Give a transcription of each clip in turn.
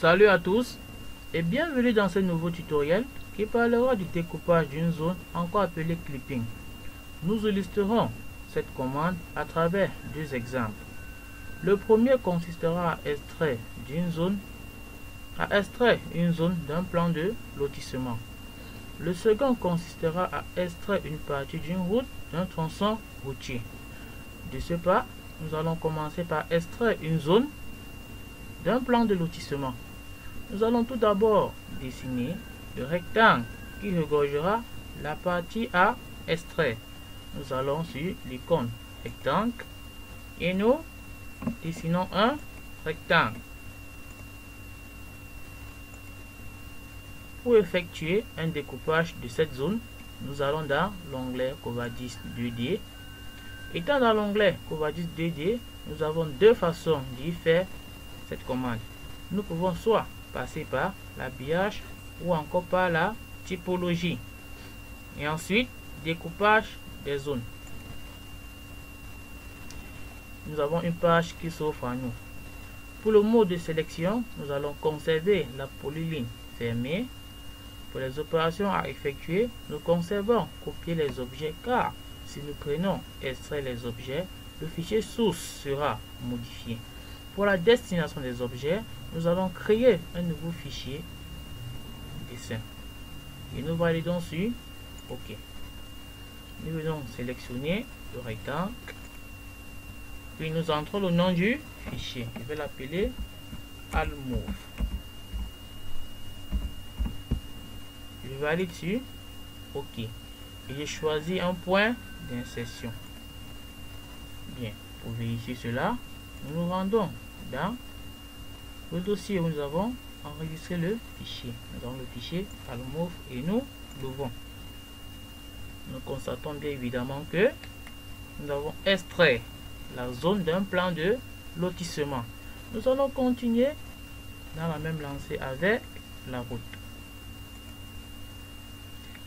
Salut à tous et bienvenue dans ce nouveau tutoriel qui parlera du découpage d'une zone, encore appelée clipping. Nous illustrerons cette commande à travers deux exemples. Le premier consistera à extraire une zone d'un plan de lotissement. Le second consistera à extraire une partie d'une route d'un tronçon routier. De ce pas, nous allons commencer par extraire une zone d'un plan de lotissement. Nous allons tout d'abord dessiner le rectangle qui regorgera la partie à extraire. Nous allons sur l'icône rectangle et nous dessinons un rectangle. Pour effectuer un découpage de cette zone, nous allons dans l'onglet Covadis 2D. Étant dans l'onglet Covadis 2D, nous avons deux façons d'y faire cette commande. Nous pouvons soit passer par l'habillage ou encore par la typologie. Et ensuite, découpage des zones. Nous avons une page qui s'offre à nous. Pour le mode de sélection, nous allons conserver la polyligne fermée. Pour les opérations à effectuer, nous conservons copier les objets car si nous prenons extraire les objets, le fichier source sera modifié. Pour la destination des objets, nous allons créer un nouveau fichier dessin et nous validons sur OK. Nous venons sélectionner le rectangle, puis nous entrons le nom du fichier. Je vais l'appeler Almove. Je valide sur OK et j'ai choisi un point d'insertion. Bien, pour vérifier cela, nous nous rendons dans le dossier où nous avons enregistré le fichier. Nous avons le fichier Almove et nous l'ouvrons. Nous constatons bien évidemment que nous avons extrait la zone d'un plan de lotissement. Nous allons continuer dans la même lancée avec la route.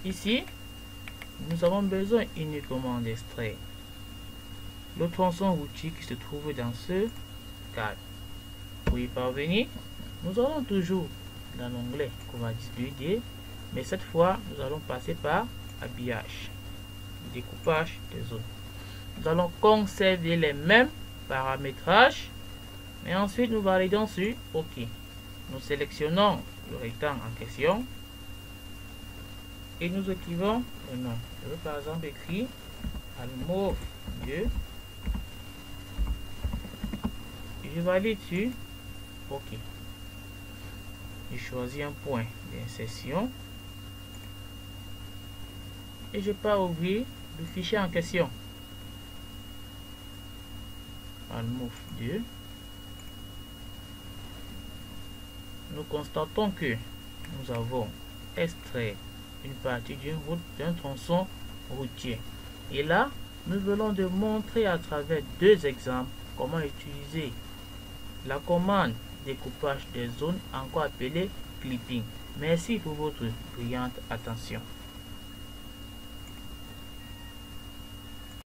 Ici, nous avons besoin uniquement d'extraire le tronçon routier qui se trouve dans ce cadre. Pour y parvenir, nous allons toujours dans l'onglet Covadis 2D, mais cette fois, nous allons passer par habillage, découpage des zones. Nous allons conserver les mêmes paramétrages, mais ensuite nous validons sur OK. Nous sélectionnons le rectangle en question et nous écrivons le nom. Je vais par exemple écrire Almove 2. Je valide sur OK. Je choisis un point d'insertion et je pars ouvrir le fichier en question. Almove 2. Nous constatons que nous avons extrait une partie d'une route d'un tronçon routier. Et là, nous venons de montrer à travers deux exemples comment utiliser la commande découpage des zones, encore appelée clipping. Merci pour votre brillante attention.